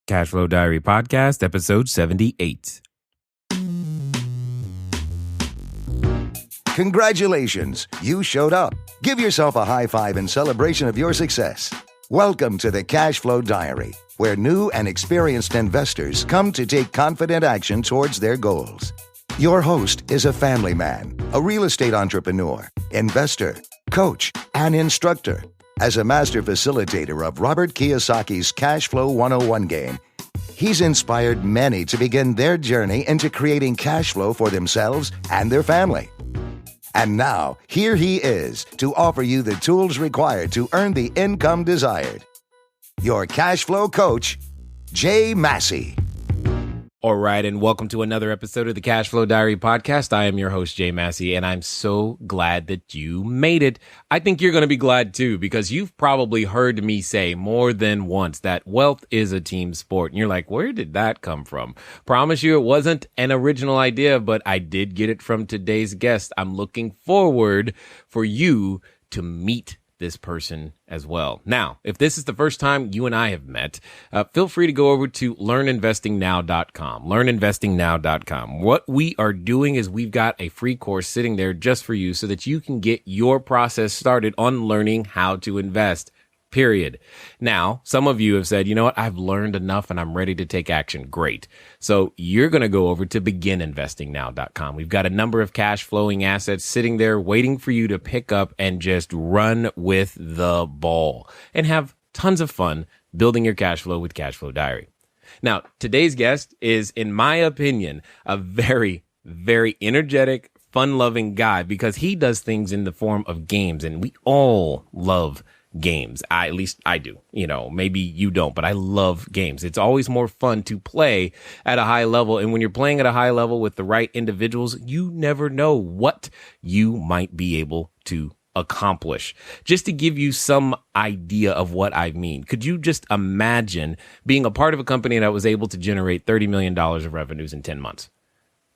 Cashflow Diary Podcast, episode 78. Congratulations, you showed up. Give yourself a high five in celebration of your success. Welcome to the Cashflow Diary, where new and experienced investors come to take confident action towards their goals. Your host is a family man, a real estate entrepreneur, investor, coach, and instructor. As a master facilitator of Robert Kiyosaki's Cashflow 101 game, he's inspired many to begin their journey into creating cash flow for themselves and their family. And now, here he is to offer you the tools required to earn the income desired. Your cash flow coach, Jay Massey. All right, and welcome to another episode of the Cashflow Diary Podcast. I am your host, Jay Massey, and I'm so glad that you made it. I think you're going to be glad too, because you've probably heard me say more than once that wealth is a team sport. And you're like, where did that come from? Promise you it wasn't an original idea, but I did get it from today's guest. I'm looking forward for you to meet this person as well. Now, if this is the first time you and I have met, feel free to go over to learninvestingnow.com, learninvestingnow.com. What we are doing is we've got a free course sitting there just for you so that you can get your process started on learning how to invest. Period. Now, some of you have said, you know what, I've learned enough and I'm ready to take action. Great. So you're going to go over to begininvestingnow.com. We've got a number of cash flowing assets sitting there waiting for you to pick up and just run with the ball and have tons of fun building your cash flow with Cashflow Diary. Now, today's guest is, in my opinion, a very, very energetic, fun-loving guy because he does things in the form of games, and we all love games. At least I do. You know, maybe you don't, but I love games. It's always more fun to play at a high level. And when you're playing at a high level with the right individuals, you never know what you might be able to accomplish. Just to give you some idea of what I mean, could you just imagine being a part of a company that was able to generate $30 million of revenues in 10 months?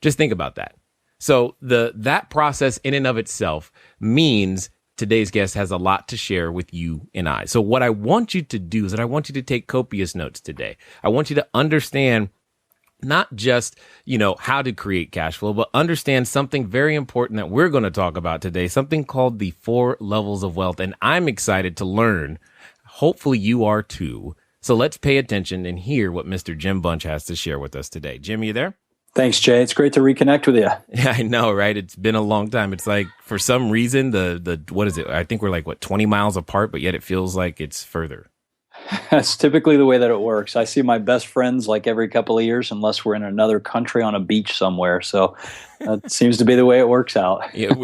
Just think about that. So that process in and of itself means today's guest has a lot to share with you and I. So what I want you to do is that I want you to take copious notes today. I want you to understand not just, how to create cash flow, but understand something very important that we're going to talk about today, something called the 4 levels of wealth. And I'm excited to learn. Hopefully you are too. So let's pay attention and hear what Mr. Jim Bunch has to share with us today. Jim, you there? Thanks, Jay. It's great to reconnect with you. Yeah, I know, right? It's been a long time. It's like, for some reason, the what is it? I think we're like, 20 miles apart, but yet it feels like it's further. That's typically the way that it works. I see my best friends like every couple of years, unless we're in another country on a beach somewhere. So that seems to be the way it works out. Yeah,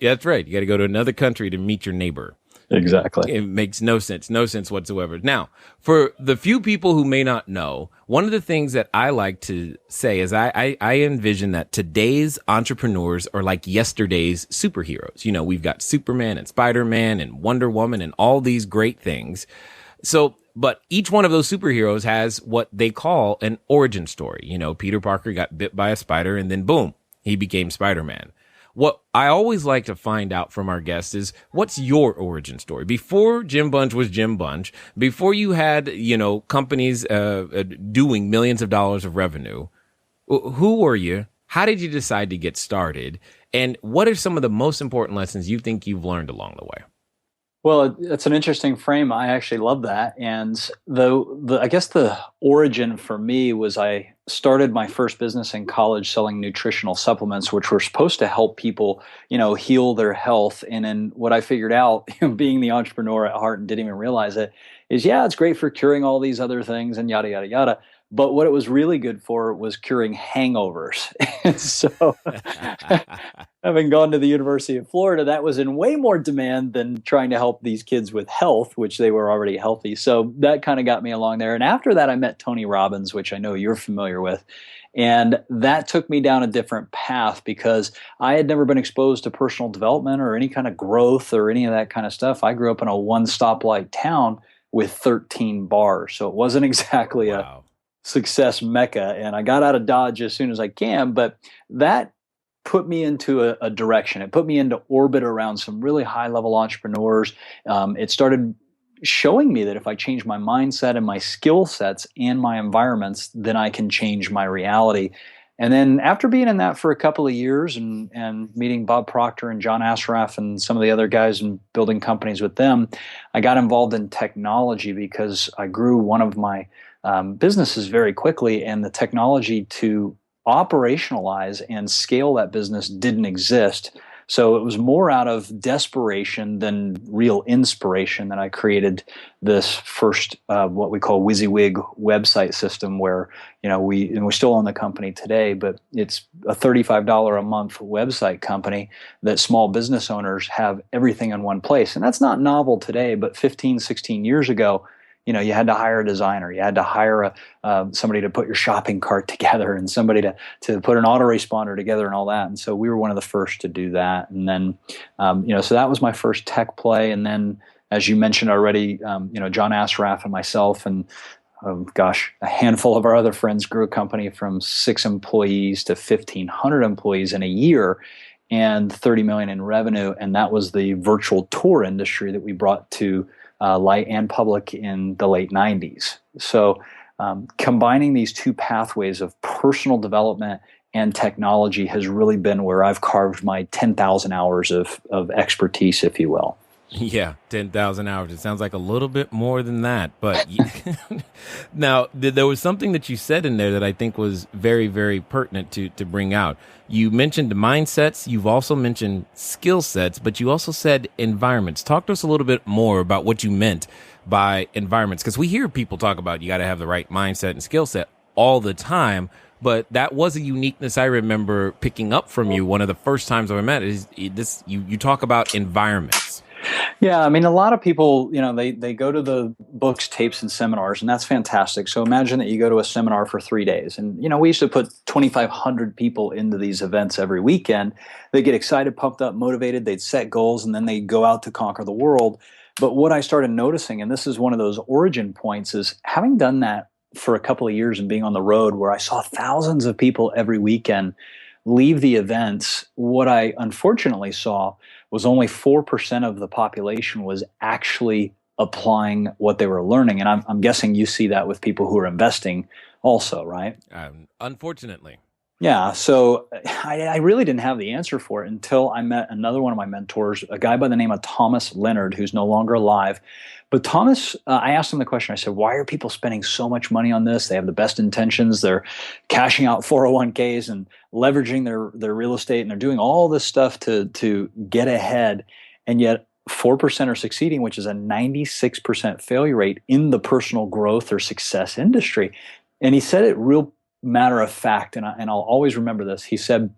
that's right. You got to go to another country to meet your neighbor. Exactly. It makes no sense whatsoever. Now, for the few people who may not know, one of the things that I like to say is I envision that today's entrepreneurs are like yesterday's superheroes. We've got Superman and Spider-Man and Wonder Woman and all these great things. So, but each one of those superheroes has what they call an origin story. Peter Parker got bit by a spider and then boom, he became Spider-Man. What I always like to find out from our guests is, what's your origin story? Before Jim Bunch was Jim Bunch, before you had, companies doing millions of dollars of revenue, who were you? How did you decide to get started? And what are some of the most important lessons you think you've learned along the way? Well, it's an interesting frame. I actually love that. And I guess the origin for me was I started my first business in college selling nutritional supplements, which were supposed to help people, heal their health. And then what I figured out, being the entrepreneur at heart and didn't even realize it, is it's great for curing all these other things and yada, yada, yada. But what it was really good for was curing hangovers. And so having gone to the University of Florida, that was in way more demand than trying to help these kids with health, which they were already healthy. So that kind of got me along there. And after that, I met Tony Robbins, which I know you're familiar with. And that took me down a different path because I had never been exposed to personal development or any kind of growth or any of that kind of stuff. I grew up in a one stoplight town with 13 bars. So it wasn't exactly a success mecca. And I got out of Dodge as soon as I can, but that put me into a direction. It put me into orbit around some really high level entrepreneurs. It started showing me that if I change my mindset and my skill sets and my environments, then I can change my reality. And then after being in that for a couple of years and meeting Bob Proctor and John Assaraf and some of the other guys and building companies with them, I got involved in technology because I grew one of my businesses very quickly, and the technology to operationalize and scale that business didn't exist. So it was more out of desperation than real inspiration that I created this first what we call WYSIWYG website system, where we still own the company today, but it's a $35 a month website company that small business owners have everything in one place. And that's not novel today, but 15, 16 years ago, you had to hire a designer, you had to hire somebody to put your shopping cart together, and somebody to put an autoresponder together and all that. And so we were one of the first to do that. And then, so that was my first tech play. And then, as you mentioned already, John Assaraf and myself and a handful of our other friends grew a company from 6 employees to 1,500 employees in a year and 30 million in revenue. And that was the virtual tour industry that we brought to light and public in the late 90s. So combining these two pathways of personal development and technology has really been where I've carved my 10,000 hours of expertise, if you will. Yeah, 10,000 hours. It sounds like a little bit more than that. But now, there was something that you said in there that I think was very, very pertinent to bring out. You mentioned mindsets. You've also mentioned skill sets, but you also said environments. Talk to us a little bit more about what you meant by environments, because we hear people talk about you got to have the right mindset and skill set all the time. But that was a uniqueness I remember picking up from you. One of the first times I met is this. You talk about environments. Yeah, I mean, a lot of people, they go to the books, tapes, and seminars, and that's fantastic. So imagine that you go to a seminar for 3 days. And, we used to put 2,500 people into these events every weekend. They get excited, pumped up, motivated. They'd set goals, and then they'd go out to conquer the world. But what I started noticing, and this is one of those origin points, is having done that for a couple of years and being on the road where I saw thousands of people every weekend leave the events, what I unfortunately saw was only 4% of the population was actually applying what they were learning. And I'm guessing you see that with people who are investing also, right? Unfortunately. Yeah. So I really didn't have the answer for it until I met another one of my mentors, a guy by the name of Thomas Leonard, who's no longer alive. But Thomas, I asked him the question. I said, why are people spending so much money on this? They have the best intentions. They're cashing out 401ks and leveraging their real estate, and they're doing all this stuff to get ahead. And yet 4% are succeeding, which is a 96% failure rate in the personal growth or success industry. And he said it real matter of fact, and I'll always remember this. He said,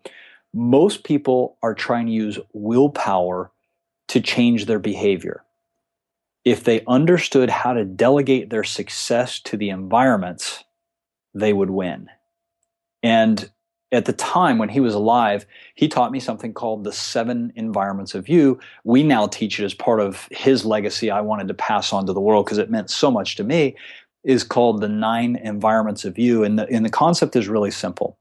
most people are trying to use willpower to change their behavior. If they understood how to delegate their success to the environments, they would win. And at the time when he was alive, he taught me something called the 7 environments of you. We now teach it as part of his legacy I wanted to pass on to the world because it meant so much to me, is called the 9 environments of you. And the concept is really simple.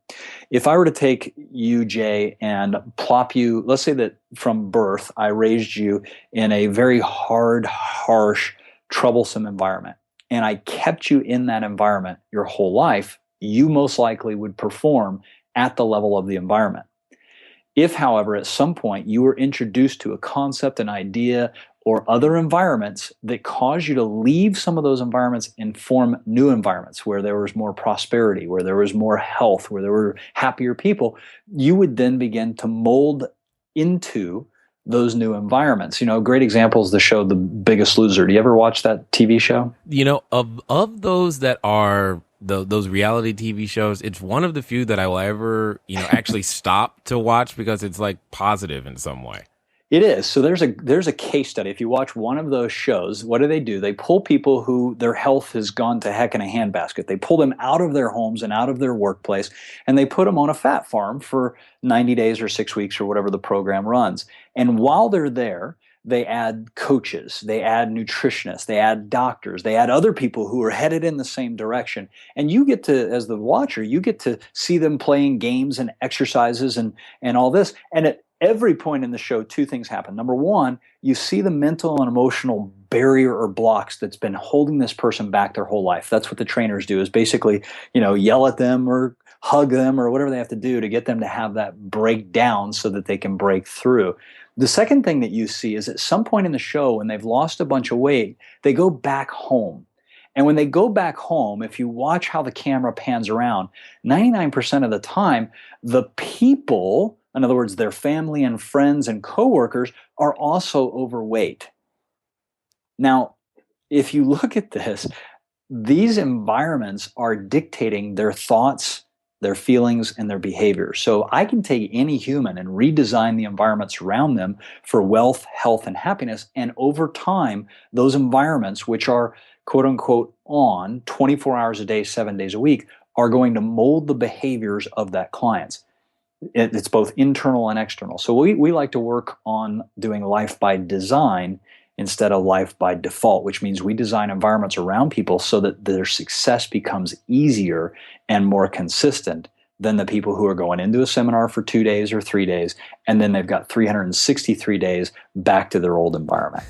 If I were to take you, Jay, and plop you, let's say that from birth, I raised you in a very hard, harsh, troublesome environment, and I kept you in that environment your whole life, you most likely would perform at the level of the environment. If, however, at some point you were introduced to a concept, an idea, or other environments that cause you to leave some of those environments and form new environments where there was more prosperity, where there was more health, where there were happier people, you would then begin to mold into those new environments. A great example is the show The Biggest Loser. Do you ever watch that TV show? Of those that are those reality TV shows, it's one of the few that I will ever, actually stop to watch because it's like positive in some way. It is. So there's a case study. If you watch one of those shows, what do? They pull people who their health has gone to heck in a handbasket. They pull them out of their homes and out of their workplace, and they put them on a fat farm for 90 days or 6 weeks or whatever the program runs. And while they're there, they add coaches, they add nutritionists, they add doctors, they add other people who are headed in the same direction. And you get to, as the watcher, you get to see them playing games and exercises and all this. And every point in the show, two things happen. Number one, you see the mental and emotional barrier or blocks that's been holding this person back their whole life. That's what the trainers do, is basically, yell at them or hug them or whatever they have to do to get them to have that breakdown so that they can break through. The second thing that you see is at some point in the show, when they've lost a bunch of weight, they go back home. And when they go back home, if you watch how the camera pans around, 99% of the time, the people, in other words, their family and friends and coworkers, are also overweight. Now, if you look at this, these environments are dictating their thoughts, their feelings, and their behavior. So I can take any human and redesign the environments around them for wealth, health, and happiness. And over time, those environments, which are quote unquote on 24 hours a day, 7 days a week, are going to mold the behaviors of that client. It's both internal and external. So we like to work on doing life by design instead of life by default, which means we design environments around people so that their success becomes easier and more consistent than the people who are going into a seminar for 2 days or 3 days, and then they've got 363 days back to their old environment.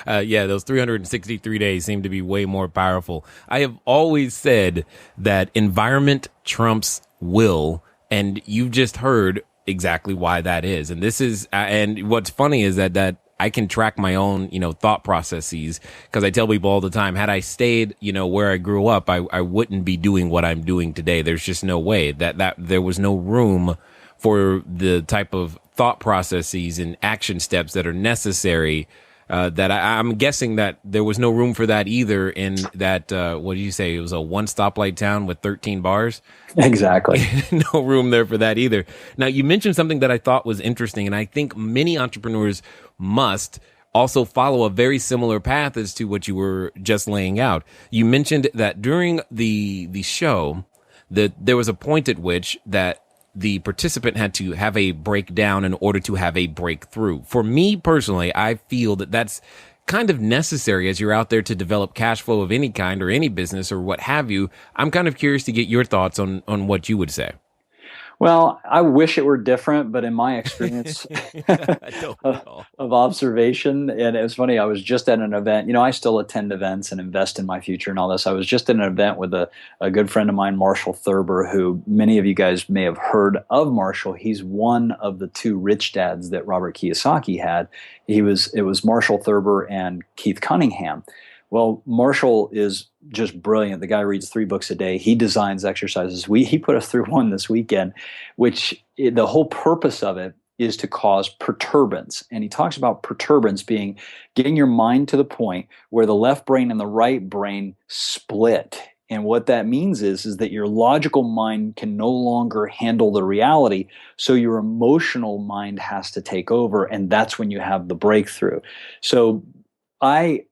Yeah, those 363 days seem to be way more powerful. I have always said that environment trumps will, and you've just heard exactly why that is. And this is, and what's funny is that I can track my own, thought processes, because I tell people all the time, had I stayed, where I grew up, I wouldn't be doing what I'm doing today. There's just no way that there was no room for the type of thought processes and action steps that are necessary. That I'm guessing that there was no room for that either in that, what do you say? It was a one stoplight town with 13 bars. Exactly. No room there for that either. Now, you mentioned something that I thought was interesting, and I think many entrepreneurs must also follow a very similar path as to what you were just laying out. You mentioned that during the show, that there was a point at which that the participant had to have a breakdown in order to have a breakthrough. For me personally, I feel that that's kind of necessary as you're out there to develop cash flow of any kind or any business or what have you. I'm kind of curious to get your thoughts on what you would say. Well, I wish it were different, but in my experience of observation, and it was funny, I was just at an event. I still attend events and invest in my future and all this. I was just at an event with a good friend of mine, Marshall Thurber, who many of you guys may have heard of. Marshall, he's one of the two rich dads that Robert Kiyosaki had. It was Marshall Thurber and Keith Cunningham. Well, Marshall is just brilliant. The guy reads 3 books a day. He designs exercises. He put us through one this weekend, which the whole purpose of it is to cause perturbance. And he talks about perturbance being getting your mind to the point where the left brain and the right brain split. And what that means is that your logical mind can no longer handle the reality, so your emotional mind has to take over, and that's when you have the breakthrough. So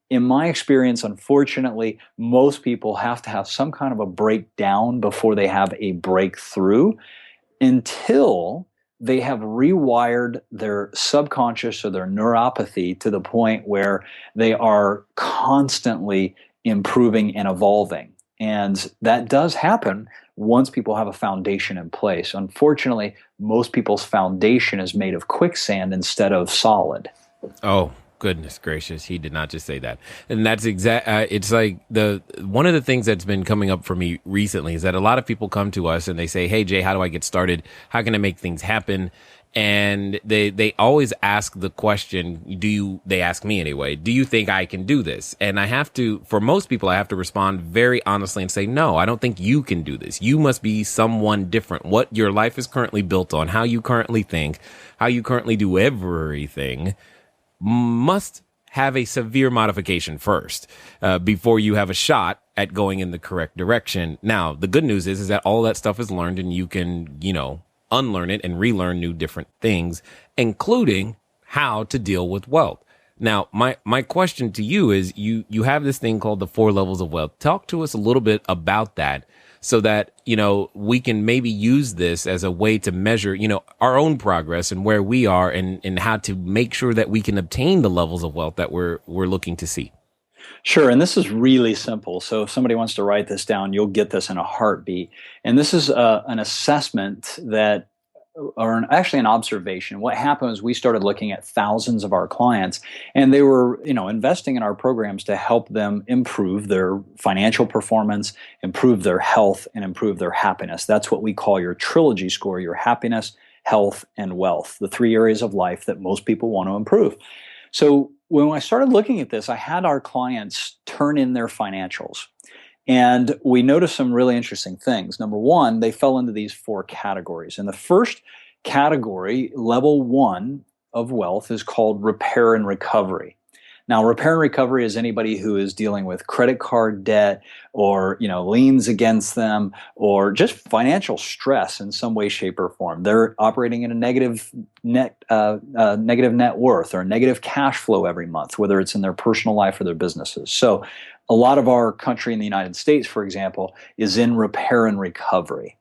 in my experience, unfortunately, most people have to have some kind of a breakdown before they have a breakthrough, until they have rewired their subconscious or their neuropathy to the point where they are constantly improving and evolving. And that does happen once people have a foundation in place. Unfortunately, most people's foundation is made of quicksand instead of solid. Oh, goodness gracious, he did not just say that. And that's it's like one of the things that's been coming up for me recently is that a lot of people come to us and they say, "Hey Jay, how do I get started? How can I make things happen?" And they always ask the question, they ask me anyway, do you think I can do this? And for most people, I have to respond very honestly and say, no, I don't think you can do this. You must be someone different. What your life is currently built on, how you currently think, how you currently do everything must have a severe modification first, before you have a shot at going in the correct direction. Now, the good news is that all that stuff is learned, and you can, unlearn it and relearn new different things, including how to deal with wealth. Now, my question to you is, you have this thing called the 4 levels of wealth. Talk to us a little bit about that, so that, we can maybe use this as a way to measure, our own progress and where we are, and how to make sure that we can obtain the levels of wealth that we're looking to see. Sure. And this is really simple. So if somebody wants to write this down, you'll get this in a heartbeat. And this is an assessment that actually an observation. What happened was we started looking at thousands of our clients, and they were, investing in our programs to help them improve their financial performance, improve their health, and improve their happiness. That's what we call your trilogy score: your happiness, health, and wealth, the three areas of life that most people want to improve. So when I started looking at this, I had our clients turn in their financials. And we noticed some really interesting things. Number one, they fell into these four categories. And the first category, level one of wealth, is called repair and recovery. Now, repair and recovery is anybody who is dealing with credit card debt or, liens against them, or just financial stress in some way, shape, or form. They're operating in a negative net worth or negative cash flow every month, whether it's in their personal life or their businesses. So a lot of our country in the United States, for example, is in repair and recovery.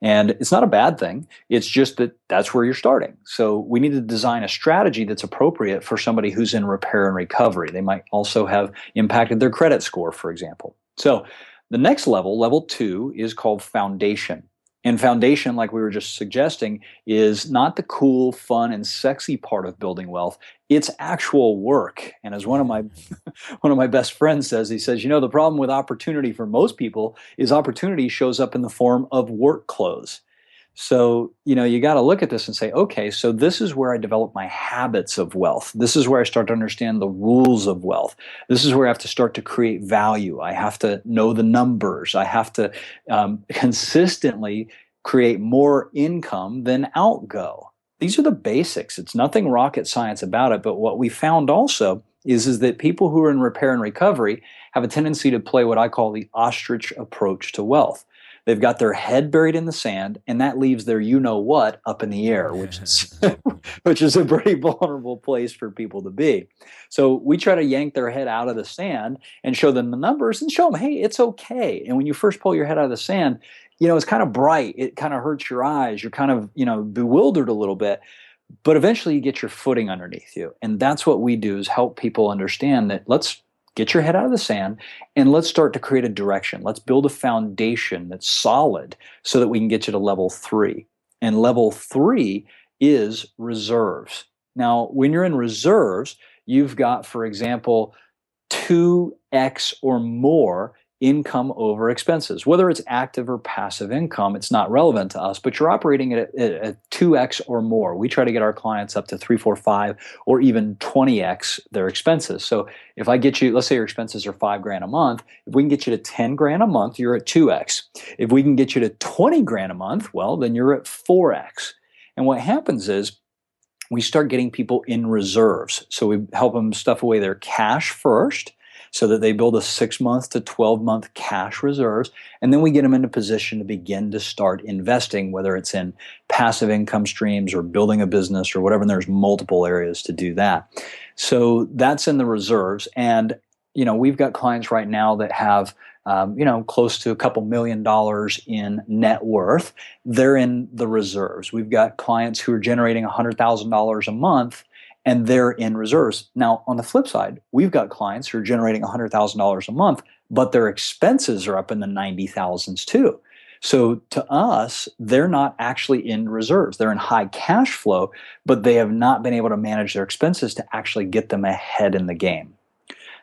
And it's not a bad thing. It's just that that's where you're starting. So we need to design a strategy that's appropriate for somebody who's in repair and recovery. They might also have impacted their credit score, for example. So the next level, level two, is called foundation. And foundation, like we were just suggesting, is not the cool, fun, and sexy part of building wealth. It's actual work. And as one of my best friends says, he says, the problem with opportunity for most people is opportunity shows up in the form of work clothes. So, you got to look at this and say, okay, so this is where I develop my habits of wealth. This is where I start to understand the rules of wealth. This is where I have to start to create value. I have to know the numbers. I have to consistently create more income than outgo. These are the basics. It's nothing rocket science about it. But what we found also is that people who are in repair and recovery have a tendency to play what I call the ostrich approach to wealth. They've got their head buried in the sand, and that leaves their you-know-what up in the air, which is a pretty vulnerable place for people to be. So we try to yank their head out of the sand and show them the numbers and show them, hey, it's okay. And when you first pull your head out of the sand, it's kind of bright. It kind of hurts your eyes. You're kind of, bewildered a little bit. But eventually you get your footing underneath you. And that's what we do, is help people understand that let's get your head out of the sand and let's start to create a direction. Let's build a foundation that's solid so that we can get you to level three. And level three is reserves. Now, when you're in reserves, you've got, for example, 2x or more income over expenses. Whether it's active or passive income, it's not relevant to us, but you're operating at 2x or more. We try to get our clients up to 3, 4, 5, or even 20x their expenses. So if I get you, let's say your expenses are $5,000 a month, if we can get you to $10,000 a month, you're at 2x. If we can get you to $20,000 a month, well, then you're at 4x. And what happens is we start getting people in reserves. So we help them stuff away their cash first, so that they build a 6-month to 12-month cash reserves. And then we get them into position to begin to start investing, whether it's in passive income streams or building a business or whatever. And there's multiple areas to do that. So that's in the reserves. And, we've got clients right now that have, close to a couple $1 million in net worth. They're in the reserves. We've got clients who are generating $100,000 a month, and they're in reserves. Now, on the flip side, we've got clients who are generating $100,000 a month, but their expenses are up in the 90,000s too. So to us, they're not actually in reserves. They're in high cash flow, but they have not been able to manage their expenses to actually get them ahead in the game.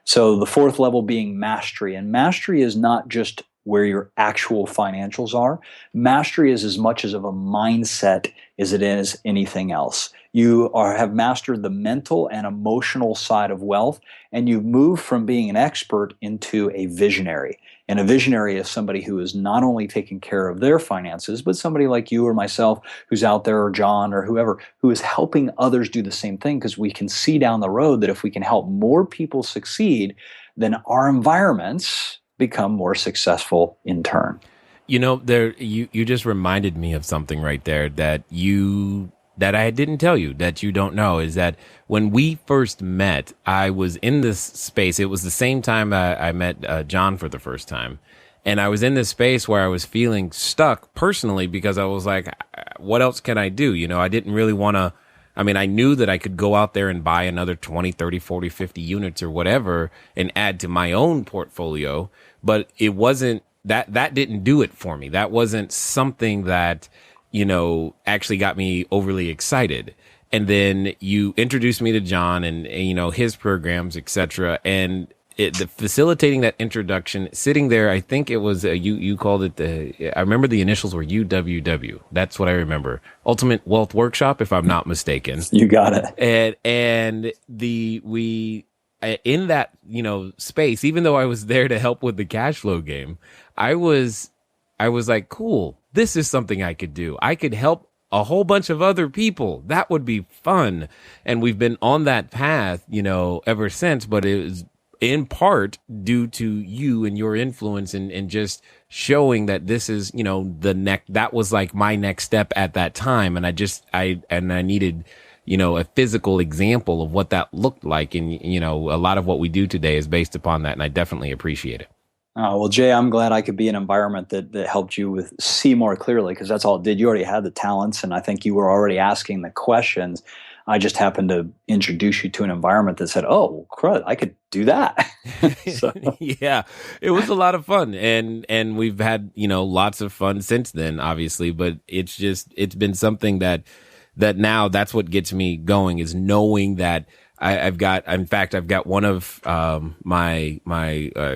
So the fourth level being mastery. And mastery is not just where your actual financials are. Mastery is as much as of a mindset as it is anything else. You have mastered the mental and emotional side of wealth, and you've moved from being an expert into a visionary. And a visionary is somebody who is not only taking care of their finances, but somebody like you or myself who's out there, or John or whoever, who is helping others do the same thing, because we can see down the road that if we can help more people succeed, then our environments become more successful in turn. You just reminded me of something right there that I didn't tell you, that you don't know, is that when we first met, I was in this space. It was the same time I met John for the first time. And I was in this space where I was feeling stuck personally, because I was like, what else can I do? I didn't really want to. I knew that I could go out there and buy another 20, 30, 40, 50 units or whatever and add to my own portfolio. But it wasn't that didn't do it for me. That wasn't something that actually got me overly excited. And then you introduced me to John and his programs, etc. And the facilitating that introduction, sitting there, I think it was you called it I remember the initials were UWW. That's what I remember. Ultimate Wealth Workshop, if I'm not mistaken. You got it. And we in that space, even though I was there to help with the cash flow game, I was like, cool, this is something I could do. I could help a whole bunch of other people. That would be fun. And we've been on that path, ever since, but it was in part due to you and your influence and just showing that this is, that was like my next step at that time. And I needed, a physical example of what that looked like. And, a lot of what we do today is based upon that. And I definitely appreciate it. Well, Jay, I'm glad I could be in an environment that helped you see more clearly, because that's all it did. You already had the talents, and I think you were already asking the questions. I just happened to introduce you to an environment that said, "Oh, crud, I could do that." So. Yeah, it was a lot of fun, and we've had lots of fun since then, obviously. But it's been something that now that's what gets me going, is knowing that. I've got one of my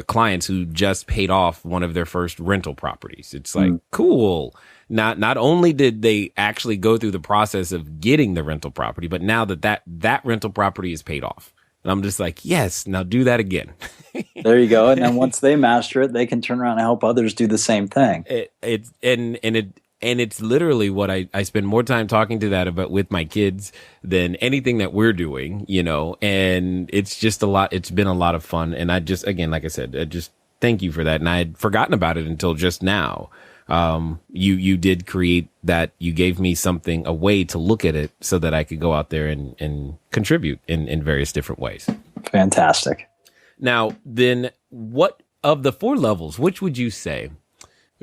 clients who just paid off one of their first rental properties. It's like, cool. Not only did they actually go through the process of getting the rental property, but now that rental property is paid off. And I'm just like, yes, now do that again. There you go. And then once they master it, they can turn around and help others do the same thing. And it's literally what I spend more time talking to that about with my kids than anything that we're doing, and it's just a lot. It's been a lot of fun. And I just, again, like I said, I just thank you for that. And I had forgotten about it until just now. You did create that. You gave me a way to look at it so that I could go out there and contribute in various different ways. Fantastic. Now, then what of the 4 levels, which would you say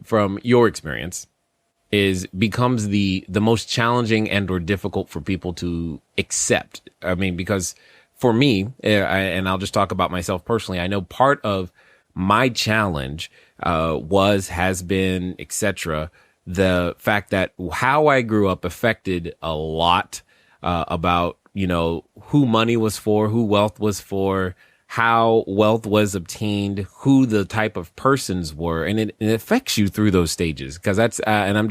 from your experience becomes the most challenging and or difficult for people to accept? I mean, because for me, and I'll just talk about myself personally, I know part of my challenge has been, etc., the fact that how I grew up affected a lot about, who money was for, who wealth was for, how wealth was obtained, who the type of persons were, and it affects you through those stages. Because that's, and I'm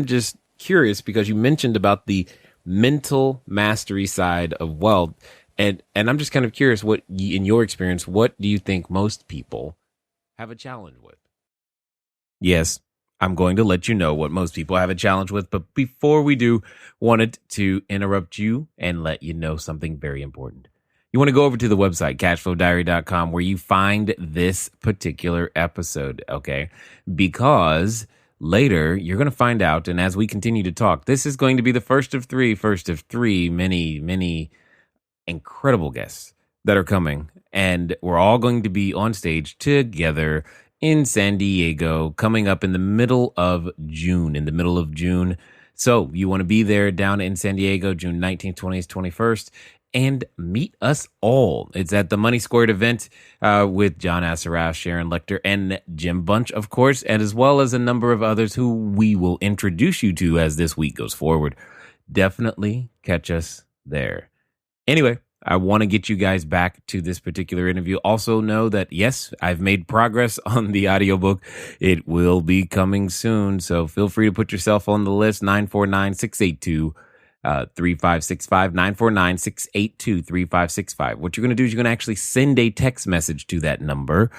just curious, because you mentioned about the mental mastery side of wealth, and I'm just kind of curious, what in your experience, what do you think most people have a challenge with? Yes, I'm going to let you know what most people have a challenge with, but before we do, wanted to interrupt you and let you know something very important. You want to go over to the website, CashFlowDiary.com, where you find this particular episode, okay? Because later you're going to find out, and as we continue to talk, this is going to be the first of three, many, many incredible guests that are coming. And we're all going to be on stage together in San Diego, coming up in the middle of June. So you want to be there down in San Diego, June 19th, 20th, 21st. And meet us all. It's at the Money Squared event with John Assaraf, Sharon Lecter, and Jim Bunch, of course, and as well as a number of others who we will introduce you to as this week goes forward. Definitely catch us there. Anyway, I want to get you guys back to this particular interview. Also know that, yes, I've made progress on the audiobook. It will be coming soon, so feel free to put yourself on the list, 949-682 3565, 949-682-3565. What you're going to do is you're going to actually send a text message to that number.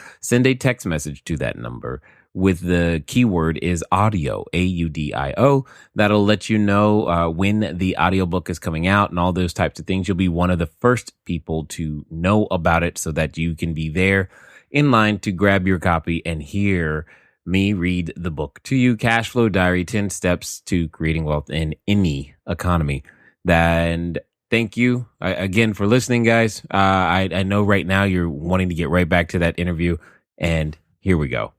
With the keyword is audio, AUDIO. That'll let you know when the audiobook is coming out and all those types of things. You'll be one of the first people to know about it so that you can be there in line to grab your copy and hear me read the book to you, Cashflow Diary, 10 Steps to Creating Wealth in Any Economy. And thank you again for listening, guys. I know right now you're wanting to get right back to that interview, and here we go.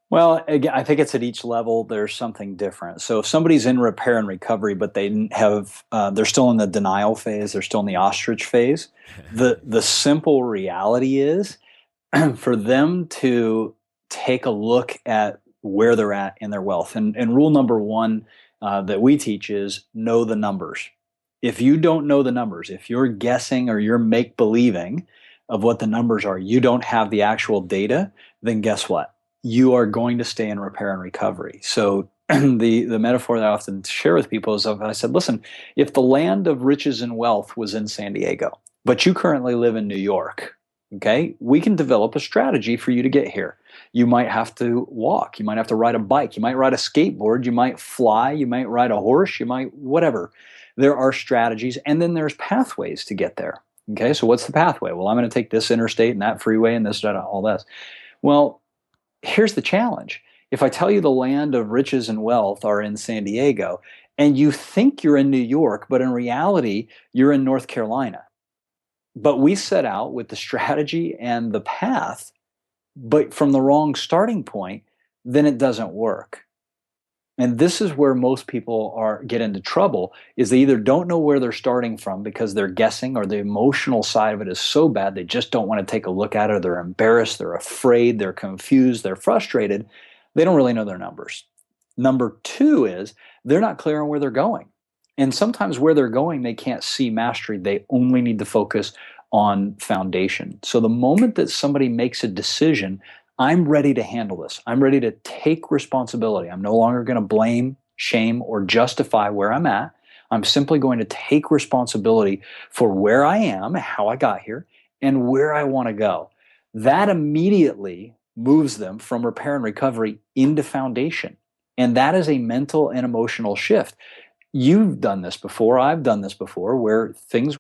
Well, again, I think it's at each level there's something different. So if somebody's in repair and recovery, but they they're still in the denial phase, they're still in the ostrich phase. The simple reality is for them to take a look at where they're at in their wealth. And rule number one that we teach is know the numbers. If you don't know the numbers, if you're guessing or you're make believing of what the numbers are, you don't have the actual data, then guess what? You are going to stay in repair and recovery. So the metaphor that I often share with people is I said, listen, if the land of riches and wealth was in San Diego, but you currently live in New York, okay, we can develop a strategy for you to get here. You might have to walk. You might have to ride a bike. You might ride a skateboard. You might fly. You might ride a horse. You might whatever. There are strategies, and then there's pathways to get there. Okay, so what's the pathway? Well, I'm going to take this interstate and that freeway and this, all this. Well, here's the challenge. If I tell you the land of riches and wealth are in San Diego, and you think you're in New York, but in reality, you're in North Carolina. But we set out with the strategy and the path, but from the wrong starting point, then it doesn't work. And this is where most people get into trouble, is they either don't know where they're starting from because they're guessing, or the emotional side of it is so bad they just don't want to take a look at it, or they're embarrassed, they're afraid, they're confused, they're frustrated. They don't really know their numbers. Number two is they're not clear on where they're going. And sometimes where they're going, they can't see mastery. They only need to focus on foundation. So the moment that somebody makes a decision, I'm ready to handle this. I'm ready to take responsibility. I'm no longer going to blame, shame, or justify where I'm at. I'm simply going to take responsibility for where I am, how I got here, and where I want to go. That immediately moves them from repair and recovery into foundation. And that is a mental and emotional shift. You've done this before. I've done this before, where things